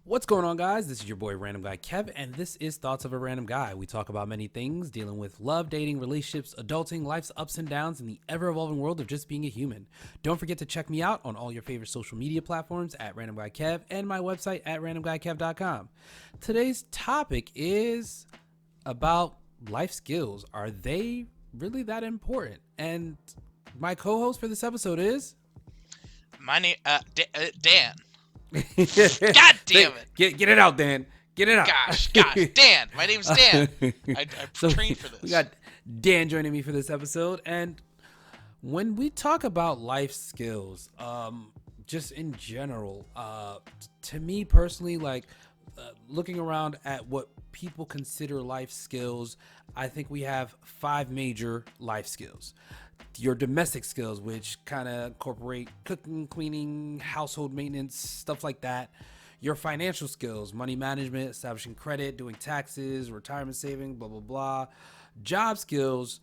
What's going on, guys? This is your boy Random Guy Kev, and this is Thoughts of a Random Guy. We talk about many things dealing with love, dating, relationships, adulting, life's ups and downs, and the ever evolving world of just being a human. Don't forget to check me out on all your favorite social media platforms at Random Guy Kev and my website at randomguykev.com. Today's topic is about life skills. Are they really that important? And my co host for this episode is. My name, Dan. God damn it! Get it out, Dan. Get it out. Gosh, Dan. My name's Dan. I So trained for this. we got Dan joining me for this episode, and when we talk about life skills, just in general, to me personally, looking around at what people consider life skills, I think we have 5 major life skills. Your domestic skills, which kind of incorporate cooking, cleaning, household maintenance, stuff like that. Your financial skills, money management, establishing credit, doing taxes, retirement saving, blah, blah, blah. Job skills,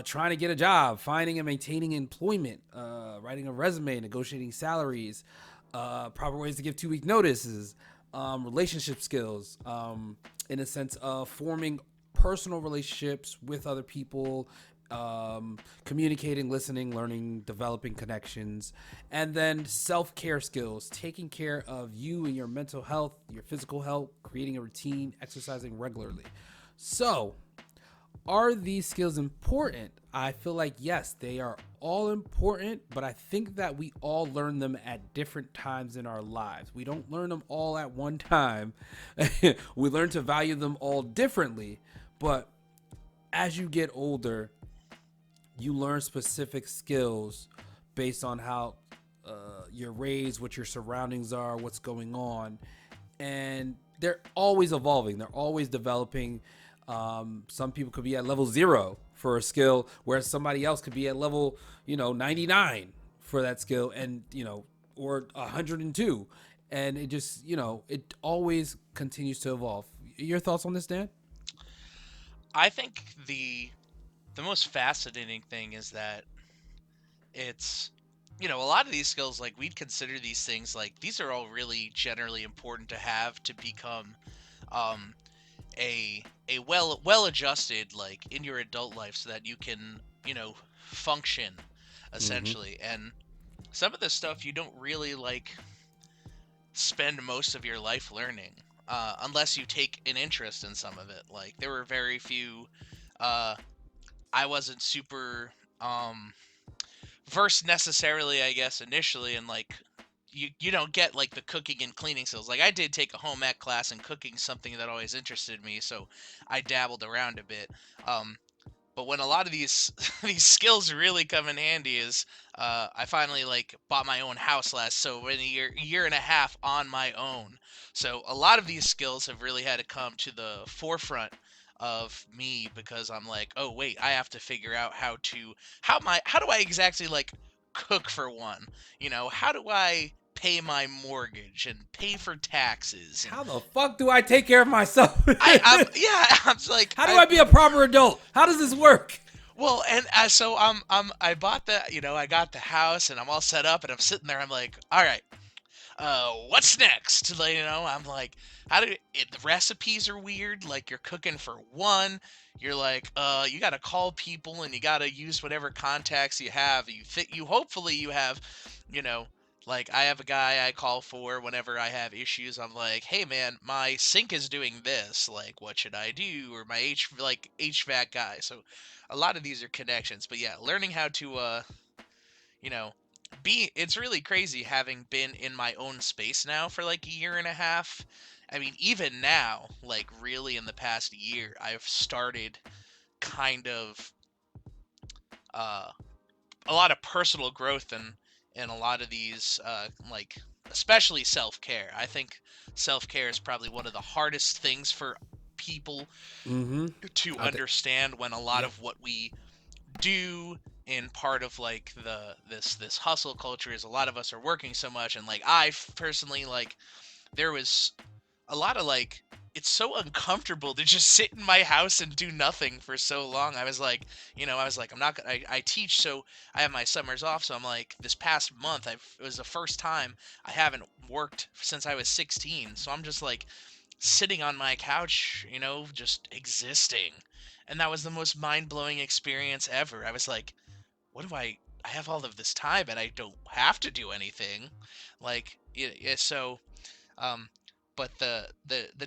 trying to get a job, finding and maintaining employment, writing a resume, negotiating salaries, proper ways to give 2-week notices, relationship skills, in a sense of forming personal relationships with other people, communicating, listening, learning, developing connections, and then self-care skills, taking care of you and your mental health, your physical health, creating a routine, exercising regularly. So, are these skills important? I feel like yes, they are all important, but I think that we all learn them at different times in our lives. We don't learn them all at one time. We learn to value them all differently, but as you get older, you learn specific skills based on how you're raised, what your surroundings are, what's going on. And they're always evolving. They're always developing. Some people could be at level 0 for a skill, whereas somebody else could be at level, 99 for that skill, and, or 102. And it just, it always continues to evolve. Your thoughts on this, Dan? I think the most fascinating thing is that it's a lot of these skills, like, we'd consider these things like these are all really generally important to have to become um a well adjusted, like, in your adult life, so that you can function Mm-hmm. essentially. And some of this stuff you don't really, like, spend most of your life learning, unless you take an interest in some of it. Like, there were very few. uh I wasn't super versed necessarily, I guess, initially, and, like, you don't get, like, the cooking and cleaning skills. Like, I did take a home ec class, and cooking something that always interested me, so I dabbled around a bit. Um, but when a lot of these these skills really come in handy is, I finally, like, bought my own house last, so in a year and a half on my own. So a lot of these skills have really had to come to the forefront of me, because I'm like, oh wait, I have to figure out how do I exactly, like, cook for one? How do I pay my mortgage and pay for taxes? And How the fuck do I take care of myself? I'm yeah, I'm like, How do I be a proper adult? How does this work? well, and so I bought I got the house, and I'm all set up, and I'm sitting there. I'm like, all right, what's next? Like, I'm like, the recipes are weird. Like, you're cooking for one. You're like, you gotta call people, and you gotta use whatever contacts you have. Hopefully you have, you know, like, I have a guy I call for whenever I have issues. I'm like, hey man, my sink is doing this. Like, what should I do? Or my HVAC guy. So a lot of these are connections. But yeah, learning how to you know, it's really crazy having been in my own space now for like a year and a half. I mean, even now, like, really in the past year, I've started kind of uh a lot of personal growth, and a lot of these, like, especially self-care. I think self-care is probably one of the hardest things for people Mm-hmm. to I think. understand, when a lot Yep. of what we do in part of, like, this hustle culture is a lot of us are working so much. And, like, personally, like, there was a lot of, like, it's so uncomfortable to just sit in my house and do nothing for so long. I was like, I was like, I'm not gonna. I teach, so I have my summers off. So I'm like, this past month, it was the first time I haven't worked since I was 16. So I'm just like sitting on my couch, just existing, and that was the most mind blowing experience ever. I was like, what do I have all of this time and I don't have to do anything, like, yeah. So um but the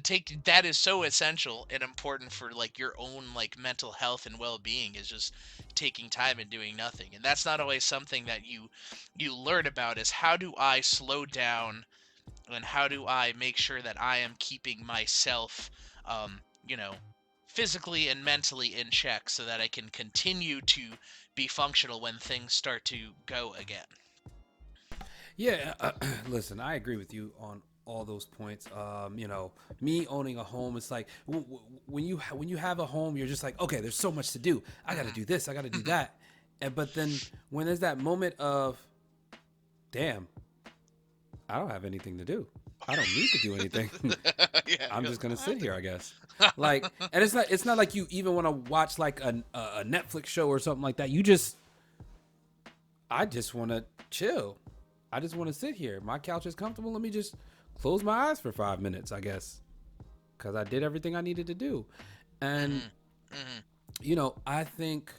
take that is so essential and important for like your own like mental health and well-being, is just taking time and doing nothing. And that's not always something that you learn about, is how do I slow down, and how do I make sure that I am keeping myself um you know physically and mentally in check, so that I can continue to be functional when things start to go again. Yeah, listen, I agree with you on all those points. Me owning a home, it's like when you have a home, you're just like, okay, there's so much to do. I got to do this, I got to do that, and but then when there's that moment of, damn, I don't have anything to do. I don't need to do anything. Yeah, I'm you're just like, gonna sit what? here, I guess. Like, and it's not like you even want to watch like a Netflix show or something like that. I just want to chill. I just want to sit here. My couch is comfortable. Let me just close my eyes for 5 minutes, I guess, because I did everything I needed to do. And Mhm, mhm. I think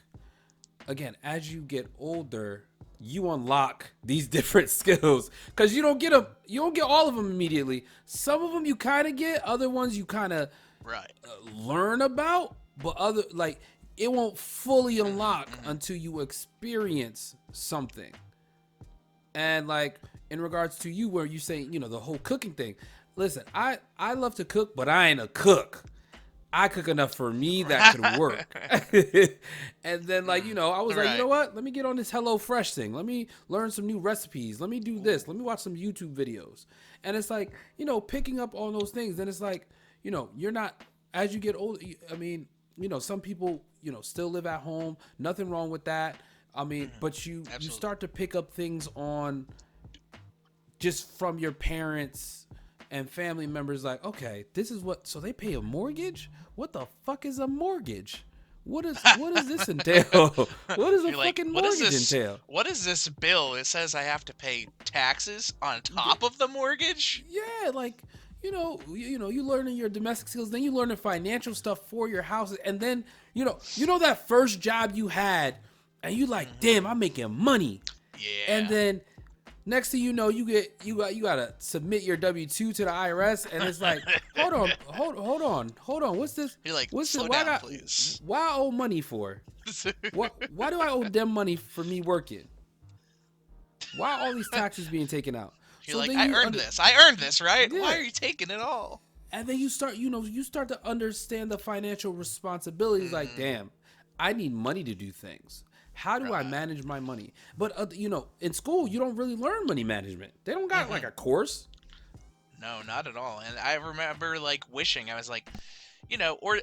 again, as you get older, you unlock these different skills because you don't get all of them immediately. Some of them you kind of get, other ones you kind of Right. learn about, but other like it won't fully Mhm, unlock mhm. until you experience something. And like in regards to you, where you say the whole cooking thing. Listen, I love to cook, but I ain't a cook. I cook enough for me that could work. And then like, Mm, I was like, you right. know what? Let me get on this Hello Fresh thing. Let me learn some new recipes. Let me do Ooh. this. Let me watch some YouTube videos. And it's like, picking up all those things. Then it's like, you're not as you get older. I mean, some people, still live at home. Nothing wrong with that. I mean, Mhm. but you Absolutely. start to pick up things on just from your parents and family members, like, okay, this is what, so they pay a mortgage. What the fuck is a mortgage? What does this entail? What does a You're like, fucking what is mortgage this? entail? What is this bill? It says I have to pay taxes on Yeah, top of the mortgage. yeah, like, you learning your domestic skills, then you learn the financial stuff for your house, and then that first job you had, and you like, Hmm. damn, I'm making money, and Yeah. then next thing you know, you gotta submit your W-2 to the IRS, and it's like, hold on, what's this? You're like, What's this? slow Why I down, got please. why I owe money for? Why do I owe them money for me working? Why are all these taxes being taken out? You're So like, then I you earned under this. I earned this, right? Why yeah, are you taking it all? and then you start to understand the financial responsibilities. Like, Hmm. damn, I need money to do things. How do I Right. manage my money? But in school you don't really learn money management. They don't got like Hmm. a course. No, not at all. And I remember like wishing I was like, or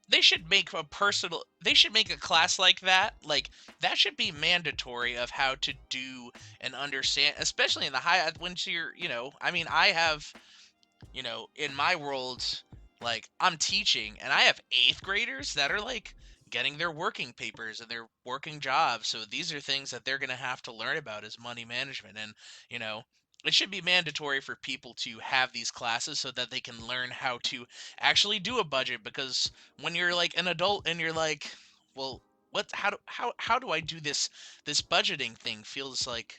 they should make a class like that. Like that should be mandatory of how to do and understand, especially in the high once you're, I mean, I have, in my world, like I'm teaching and I have 8th graders that are like getting their working papers and their working jobs. So these are things that they're going to have to learn about is money management. And, you know, it should be mandatory for people to have these classes so that they can learn how to actually do a budget, because when you're like an adult and you're like, well, how do I do this budgeting thing, feels like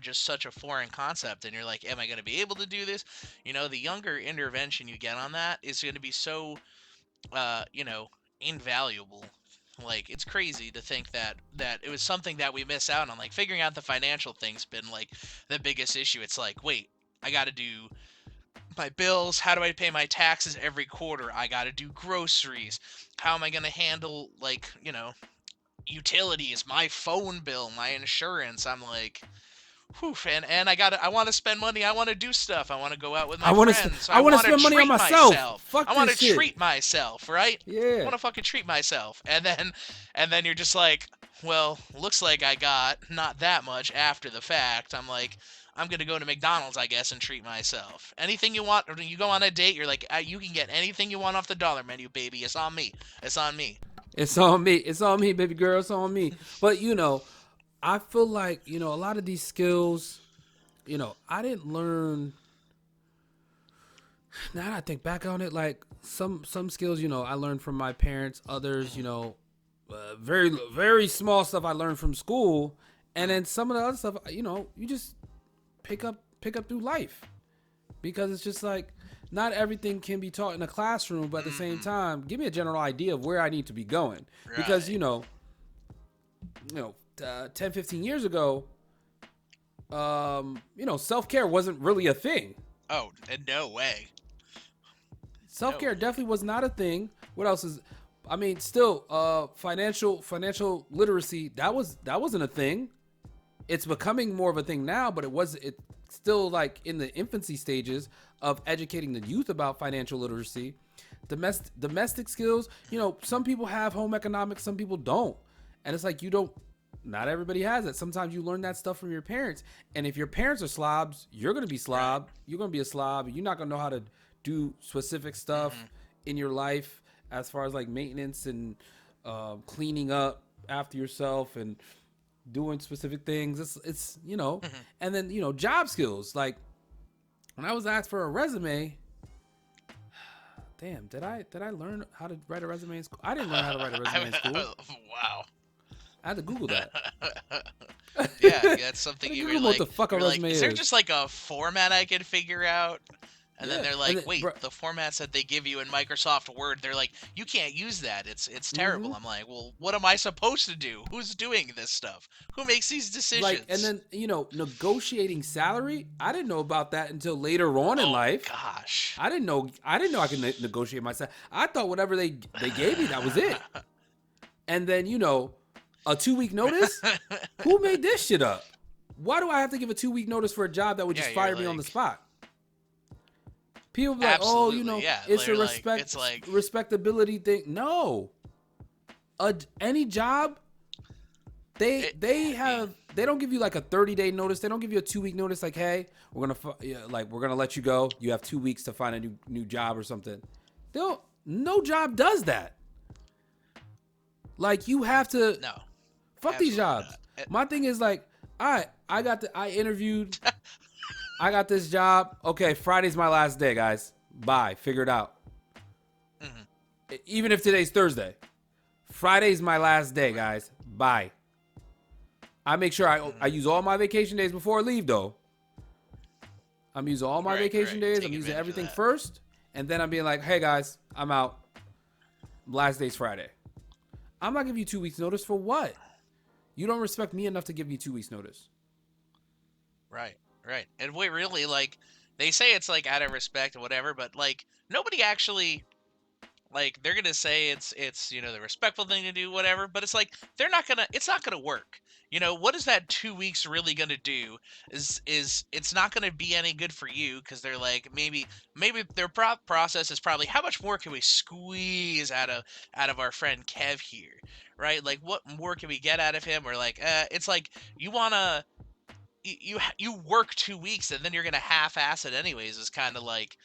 just such a foreign concept, and you're like, am I going to be able to do this? The younger intervention you get on that is going to be so, uh, you know, invaluable. Like it's crazy to think that it was something that we miss out on. Like figuring out the financial thing's been like the biggest issue. It's like, wait, I got to do my bills. How do I pay my taxes every quarter? I got to do groceries. How am I going to handle like, utilities, my phone bill, my insurance? I'm like, whew, and I want to spend money. I want to do stuff. I want to go out with I my want to friends. I I want to want to spend money on treat myself. myself. Fuck I want this to shit. treat myself, right? I Yeah. want to fucking treat myself. And then you're just like, well, looks like I got not that much after the fact. I'm like, I'm gonna go to McDonald's, I guess, and treat myself. Anything you want, or when you go on a date, you're like, you can get anything you want off the dollar menu, baby. It's on me. It's on me. It's on me. It's on me, baby girl. It's on me. But I feel like a lot of these skills, I didn't learn. Now that I think back on it, like some skills, I learned from my parents. Others, very very small stuff I learned from school, and then some of the other stuff, you just pick up through life, because it's just like not everything can be taught in a classroom, but at the same time, give me a general idea of where I need to be going, because Right. 10, 15 years ago, self-care wasn't really a thing. Oh, no way. Self-care No. definitely was not a thing. What else is? I mean, still, financial literacy, that wasn't a thing. It's becoming more of a thing now, but it still like in the infancy stages of educating the youth about financial literacy. Domestic skills, some people have home economics, some people don't, and it's like not everybody has it. Sometimes you learn that stuff from your parents, and if your parents are slobs, you're gonna be slob. Right. You're gonna be a slob. You're not gonna know how to do specific stuff in your life as far as like maintenance and cleaning up after yourself and doing specific things. It's and then job skills. Like when I was asked for a resume, damn, did I learn how to write a resume in school? I didn't learn how to write a resume in school. Wow. I had to Google that. Yeah, that's I something had to you were Google what like. the fuck a You're like, resume is there is. just like a format I could figure out? And then Yeah, they're and like, then, wait, bro. the formats that they give you in Microsoft Word, they're like, you can't use that. It's terrible. I'm like, well, what am I supposed to do? Who's doing this stuff? Who makes these Like, and decisions? then negotiating salary. I didn't know about that until later on in Oh life. gosh. I didn't know I could negotiate myself. I thought whatever they gave me, that was it. And then a 2-week notice. Who made this shit up? Why do I have to give a 2-week notice for a job that would Yeah, just you're fire me on the like, spot? People be like, oh, absolutely, yeah. it's a They're like, it's respect like, respectability thing. No, any job, they it, they I mean, have they don't give you like a 30-day notice. They don't give you a 2-week notice. Like, hey, we're gonna let you go. You have 2 weeks to find a new job or something. No job does that. Like, you have to no, fuck these absolutely jobs. not. My thing is like, all right, I interviewed. I got this job. Okay, Friday's my last day, guys. Bye. Figure it out. Mhm. Even if today's Thursday, Friday's my last day, guys. Bye. I make sure I use all my vacation days before I leave, though. I'm using all my Right, vacation right. days. I'm Take using advantage of everything that. first, and then I'm being like, hey guys, I'm out. Last day's Friday. I'm not giving you 2 weeks notice for what? You don't respect me enough to give you 2 weeks notice. Right, right. And we really like, they say it's like out of respect or whatever, but like nobody actually, like, they're gonna say it's the respectful thing to do, whatever, but it's like they're not gonna, it's not gonna work. What is that 2 weeks really gonna do? Is it's not gonna be any good for you, because they're like, maybe their process is probably, how much more can we squeeze out of our friend Kev here, right? Like, what more can we get out of him? Or like, it's like, you wanna, you work 2 weeks and then you're gonna half-ass it anyways, is kind of like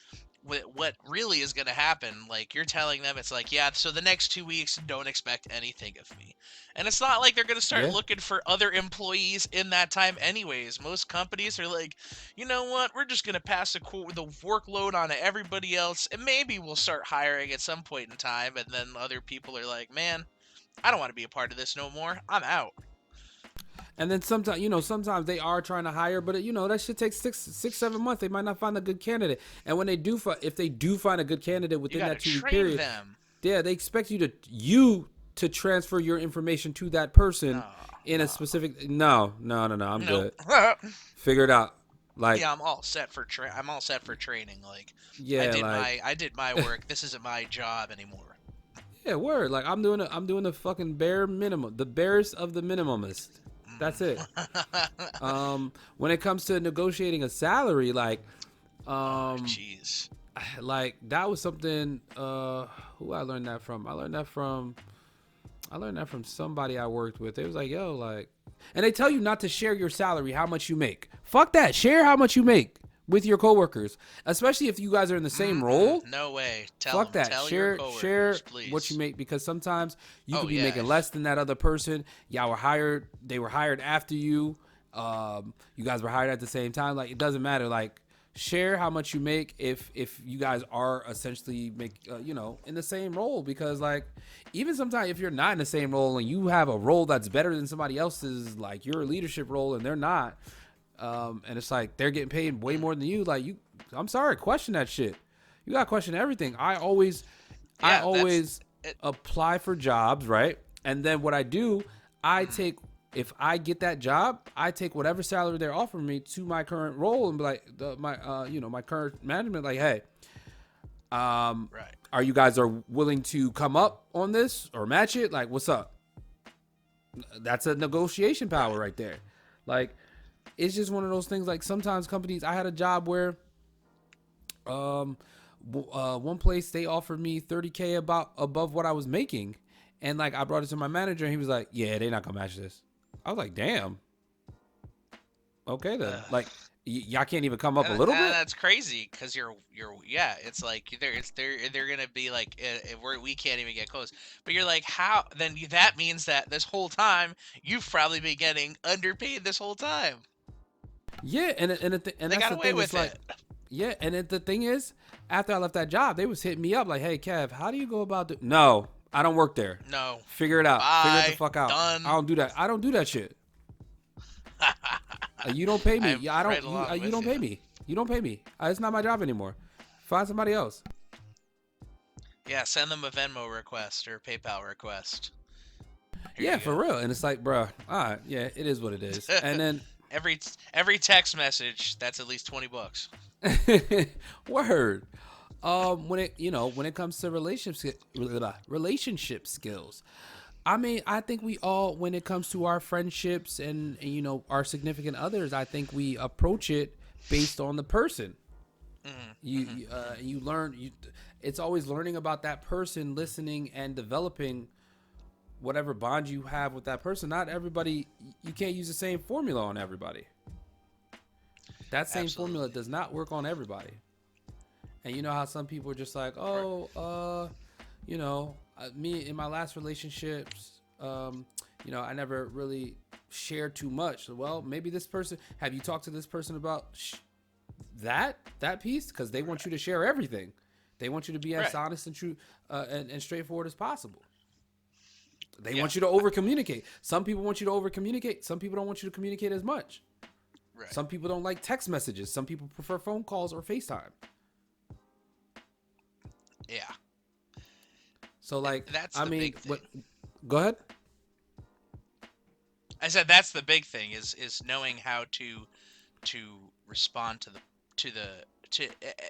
what really is gonna happen. Like, you're telling them, it's like, yeah, so the next 2 weeks, don't expect anything of me. And it's not like they're gonna start Yeah. looking for other employees in that time anyways. Most companies are like, you know what, we're just gonna pass the workload on to everybody else, and maybe we'll start hiring at some point in time. And then other people are like, man, I don't want to be a part of this no more, I'm out. And then sometimes they are trying to hire, but that shit takes 6, 7 months. They might not find a good candidate. And when if they do find a good candidate You within gotta that 2-week train period, them. yeah, they expect you to transfer your information to that person No, in a no, specific. No, no, no, no. I'm nope. good. Figure it out. Like, Yeah, I'm all set for training. Like, I yeah, did like, my work. This isn't my job anymore. yeah, word. Like, I'm doing the fucking bare minimum, the barest of the minimumist. That's it. Mm. When it comes to negotiating a salary, Oh, um, jeez. like that was something. Who I learned that from? I learned that from somebody I worked with. It was like, yo, like, And they tell you not to share your salary, how much you make. Fuck that. Share how much you make with your coworkers, especially if you guys are in the same role. No way. Tell Fuck them. that. Tell your Share coworkers, what you please. make, because sometimes you Oh could be yeah. making less than that other person. Y'all were hired. They were hired after you. You guys were hired at the same time. Like, it doesn't matter. Like, share how much you make if you guys are essentially in the same role, because like even sometimes if you're not in the same role and you have a role that's better than somebody else's, like your leadership role, and they're not, and it's like they're getting paid way more than you, like I'm sorry, question that shit. You gotta question everything. I always Yeah, that's it. apply for jobs, right? And then what I do, I take, if I get that job, I take whatever salary they're offering me to my current role and be like, my current management, like, hey, Right. are you guys are willing to come up on this or match it? Like, what's up? That's a negotiation power right there. Like, it's just one of those things. Like, sometimes companies, I had a job where, one place they offered me 30K above what I was making, and like I brought it to my manager and he was like, yeah, they're not gonna match this. I was like, damn, okay then. Like, y'all can't even come up a little bit. That's crazy because yeah, it's like they're gonna be like we can't even get close. But you're like, how then? That means that this whole time you've probably been getting underpaid this whole time. Yeah, and They that's got the away thing. It's with like, it. yeah, and the thing is, after I left that job, they was hitting me up like, hey, Kev, how do you go about the? No, I don't work there. No. Figure it out. Figure it the Bye. fuck out. Done. I don't do that. I don't do that shit. You don't pay me. I'm Yeah, I don't. right along You with don't pay you. me. You don't pay me. It's not my job anymore. Find somebody else. Yeah, send them a Venmo request or a PayPal request. Here Yeah, you for go. real. And it's like, bruh, all right, yeah, it is what it is. And then, every text message, that's at least $20. word. When it comes to relationship skills, I mean, I think we all, when it comes to our friendships and our significant others, I think we approach it based on the person. You learn. It's always learning about that person, listening and developing whatever bond you have with that person. Not everybody. You can't use the same formula on everybody. That same formula Absolutely. does not work on everybody. And you know how some people are just like, oh, me in my last relationships, I never really shared too much. Well, maybe this person, have you talked to this person about that piece? Because they want you to share everything. They want you to be as Right. honest and true and straightforward as possible. They Yeah. want you to over communicate. Some people want you to over communicate. Some people don't want you to communicate as much. Right. Some people don't like text messages. Some people prefer phone calls or FaceTime. Yeah. So like, That's I the mean, big thing. what? Go ahead. I said that's the big thing is knowing how to respond to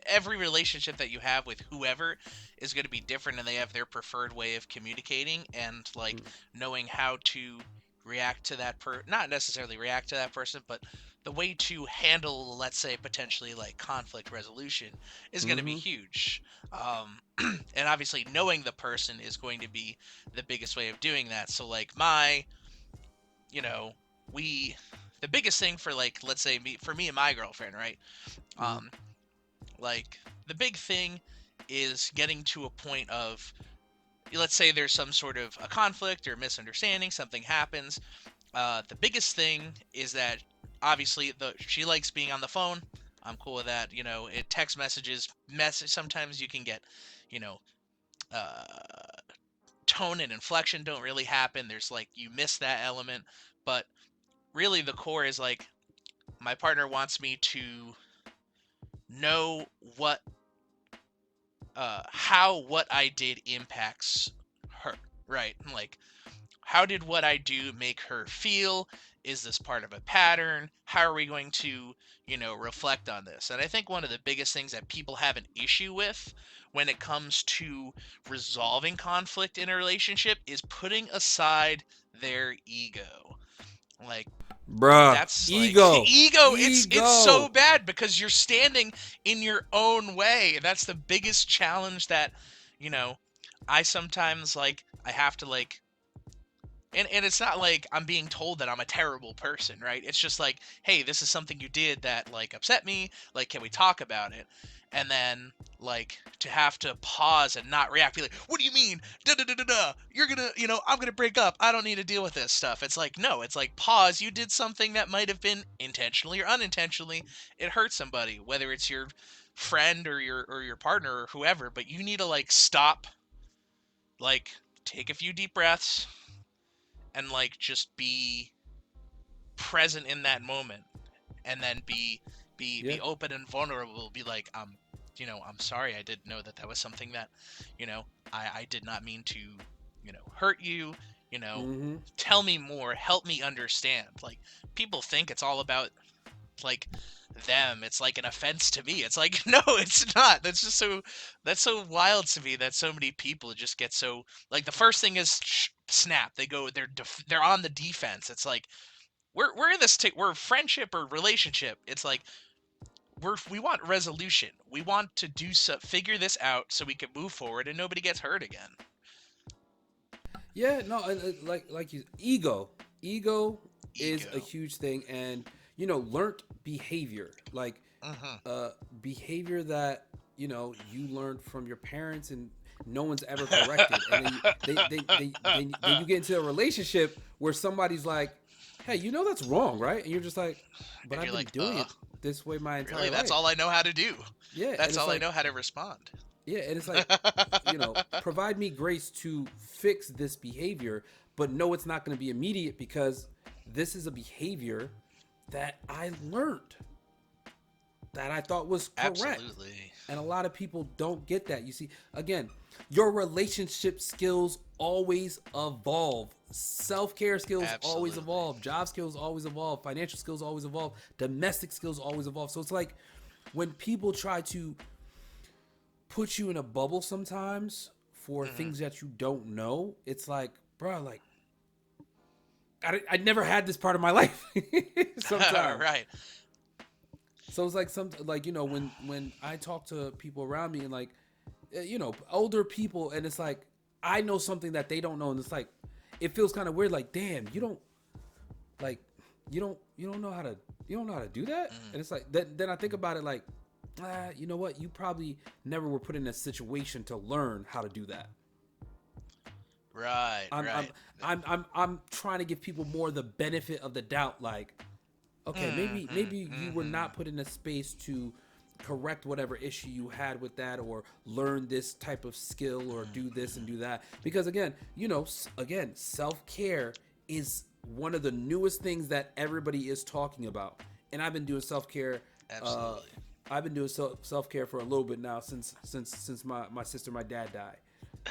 every relationship that you have with whoever is going to be different, and they have their preferred way of communicating, and like knowing how to react to that not necessarily react to that person, but the way to handle, let's say, potentially like conflict resolution is going to be Mm-hmm. huge. And obviously knowing the person is going to be the biggest way of doing that. So like you know, we the biggest thing for, like, let's say me and my girlfriend, right? Mm-hmm. Um, like the big thing is getting to a point of, let's say there's some sort of a conflict or misunderstanding, something happens. The biggest thing is that obviously she likes being on the phone. I'm cool with that. Text messages, sometimes you can get, you know, uh, tone and inflection don't really happen. There's like you miss that element, but really the core is like my partner wants me to know how what I did impacts her, right? Like, how did what I do make her feel? Is this part of a pattern? How are we going to, reflect on this? And I think one of the biggest things that people have an issue with when it comes to resolving conflict in a relationship is putting aside their ego. Like, Bruh, that's like ego, ego. It's so ego. bad because you're standing in your own way. That's the biggest challenge that, you know, I sometimes, like, I have to, like, and it's not like I'm being told that I'm a terrible person, right? It's just like, hey, this is something you did that like upset me. Like, can we talk about it? And then like to have to pause and not react, be like, what do you mean? Da da da da da. You're gonna, I'm gonna break up. I don't need to deal with this stuff. It's like, no, it's like pause. You did something that might have been intentionally or unintentionally. It hurt somebody, whether it's your friend or your partner or whoever. But you need to like stop, like take a few deep breaths and like just be present in that moment, and then be Yeah. open and vulnerable, be like, I'm sorry, I didn't know that that was something that, I did not mean to, hurt you, you know Mm-hmm. tell me more, help me understand. Like, people think it's all about like them, it's like an offense to me. It's like, no, it's not. That's so wild to me that so many people just get so, like, the first thing is snap, they're on the defense. It's like, we're in this we're friendship or relationship. It's like, we want resolution. We want to figure this out so we can move forward and nobody gets hurt again. Yeah, no, like you, ego is a Ego. huge thing, and learned behavior, like Hmm. uh, behavior that you learned from your parents, and no one's ever corrected, and then then you get into a relationship where somebody's like, "Hey, that's wrong, right?" And you're just like, "But And I've you're been like, doing it this way my really? entire That's life." all I know how to do. Yeah, and That's it's all I like, know how to respond. yeah, and it's like, provide me grace to fix this behavior, but no, it's not going to be immediate because this is a behavior that I learned that I thought was correct. Absolutely. And a lot of people don't get that. You see, again, your relationship skills always evolve. Self-care skills always Absolutely. evolve. Job skills always evolve. Financial skills always evolve. Domestic skills always evolve. So it's like when people try to put you in a bubble sometimes for Hmm. things that you don't know, it's like, bro, like I never had this part of my life sometimes. Right. So it's like when I talk to people around me and like older people, and it's like I know something that they don't know, and it's like it feels kind of weird. Like, damn, like you don't know how to do that, Mm. and it's like then I think about it like, you know what? You probably never were put in a situation to learn how to do that. Right. I'm I'm Right. I'm trying to give people more the benefit of the doubt. Like, okay, Hmm. maybe you were Hmm. not put in a space to correct whatever issue you had with that, or learn this type of skill, or do this and do that. Because again, again, self-care is one of the newest things that everybody is talking about. And I've been doing self-care uh Absolutely. I've been doing self-care for a little bit now, since my sister, my dad died.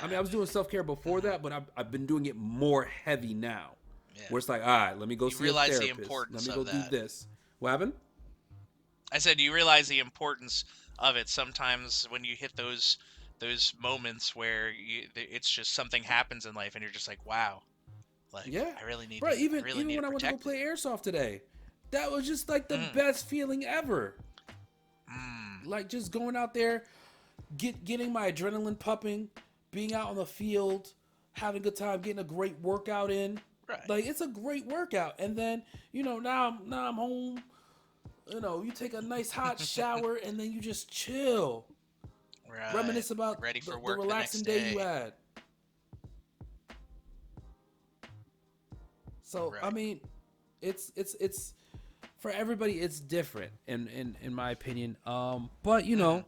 I mean, I was doing self-care before Hmm. that, but I've been doing it more heavy now, Yeah. where it's like, all right, let me go You see a realize the therapist. Let importance me of go do that. this. What happened? I said, you realize the importance of it sometimes when you hit those moments where it's just something happens in life and you're just like, wow, like, Yeah, I really need bro. to I really Even need to when I went to go protect it. play airsoft today, that was just like the Mm. best feeling ever. Mm. Like just going out there, getting my adrenaline pumping, being out on the field, having a good time, getting a great workout in. Right. Like it's a great workout, and then now I'm home. You take a nice hot shower, and then you just chill, Right. reminisce about Ready the, for the work the relaxing next day you day. had. So I Right. mean, it's for everybody. It's different, in my opinion. But Hmm.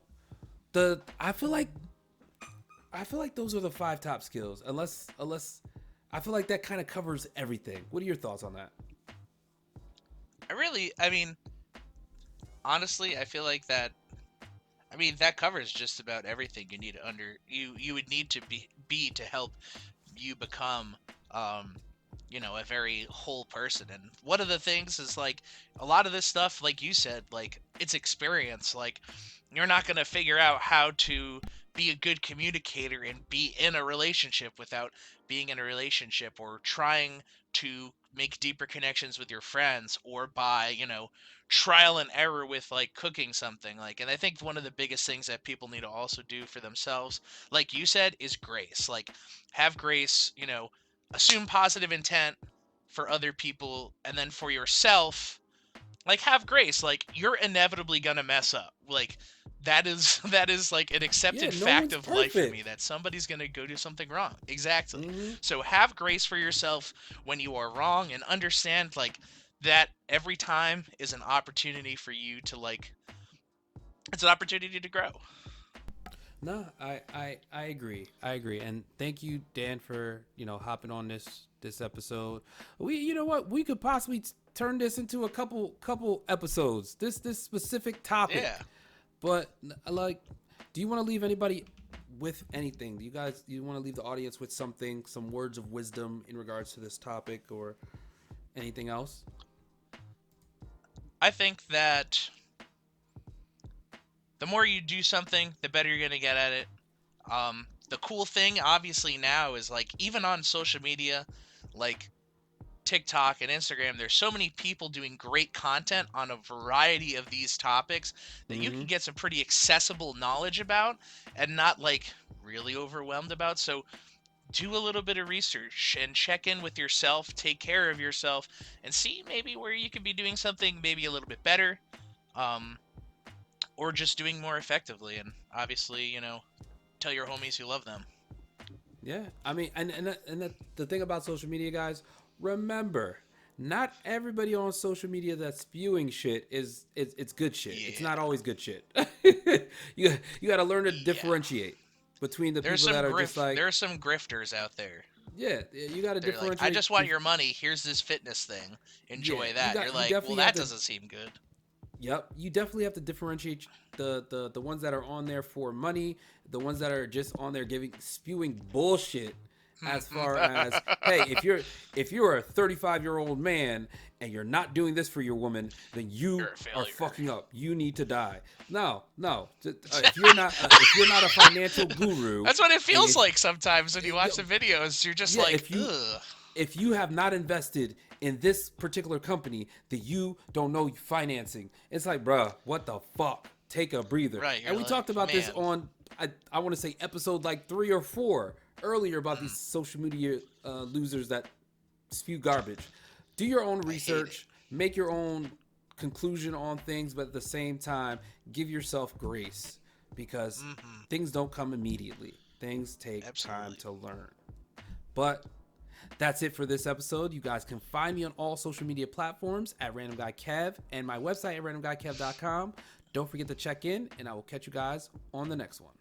the I feel like those are the five top skills. Unless I feel like that kind of covers everything. What are your thoughts on that? I mean, honestly, I feel like that. I mean, that covers just about everything you need to you would need to be to help you become, um a very whole person. And one of the things is like, a lot of this stuff, like you said, like, it's experience. Like, you're not going to figure out how to be a good communicator and be in a relationship without being in a relationship, or trying to make deeper connections with your friends, or by, trial and error with like cooking something. Like, and I think one of the biggest things that people need to also do for themselves, like you said, is grace. Like, have grace, assume positive intent for other people, and then for yourself, like, have grace. Like, you're inevitably gonna mess up. Like, that is that is like an Yeah, accepted no fact one's of life for me, perfect. that somebody's gonna go do something wrong. Exactly. Hmm. So have grace for yourself when you are wrong, and understand, like, that every time is an opportunity for you to, like, it's an opportunity to grow. No, I agree. I agree. And thank you, Dan, for hopping on this episode. You know what, we could possibly turn this into a couple episodes. This specific Yeah. topic, but like, do you want to leave anybody with anything? Do you want to leave the audience with something, some words of wisdom in regards to this topic, or anything else? I think that the more you do something, the better you're gonna get at it. The cool thing, obviously, now is, like, even on social media, like TikTok and Instagram, there's so many people doing great content on a variety of these topics that you Mm-hmm. can get some pretty accessible knowledge about, and not, like, really overwhelmed about. So do a little bit of research and check in with yourself, take care of yourself, and see maybe where you could be doing something maybe a little bit better. Um, or just doing more effectively. And obviously, tell your homies you love them. Yeah, I mean, the thing about social media, guys, remember, not everybody on social media that's spewing shit is it's good shit. It's Yeah, not always good shit. You got to learn to yeah. differentiate between the There's people some that are just grift. like, There's some grifters out there. yeah, you got to They're like, I differentiate. just want your money. Here's this fitness thing. Yeah, Enjoy that. You're you like, well, definitely have that to. doesn't seem good. Yep, you definitely have to differentiate the ones that are on there for money, the ones that are just on there giving spewing bullshit. As far as, hey, if you're a 35-year-old man and you're not doing this for your woman, then You're you a are failure. fucking up. You need to die. No, no. If you're not a financial guru, That's what it and feels like sometimes when you watch you, the videos. You're just yeah, like, ugh. if you have not invested in this particular company, that you don't know financing, it's like, bruh, what the fuck? Take a breather. Right. And You're we like, talked about this man. on, I want to say, episode like 3 or 4 earlier, about these Mm, social media losers that spew garbage. Do your own I hate it. research, make your own conclusion on things, but at the same time, give yourself grace, because Hmm. things don't come immediately. Things take time Absolutely. to learn. But that's it for this episode. You guys can find me on all social media platforms at Random Guy Kev, and my website at randomguykev.com. Don't forget to check in, and I will catch you guys on the next one.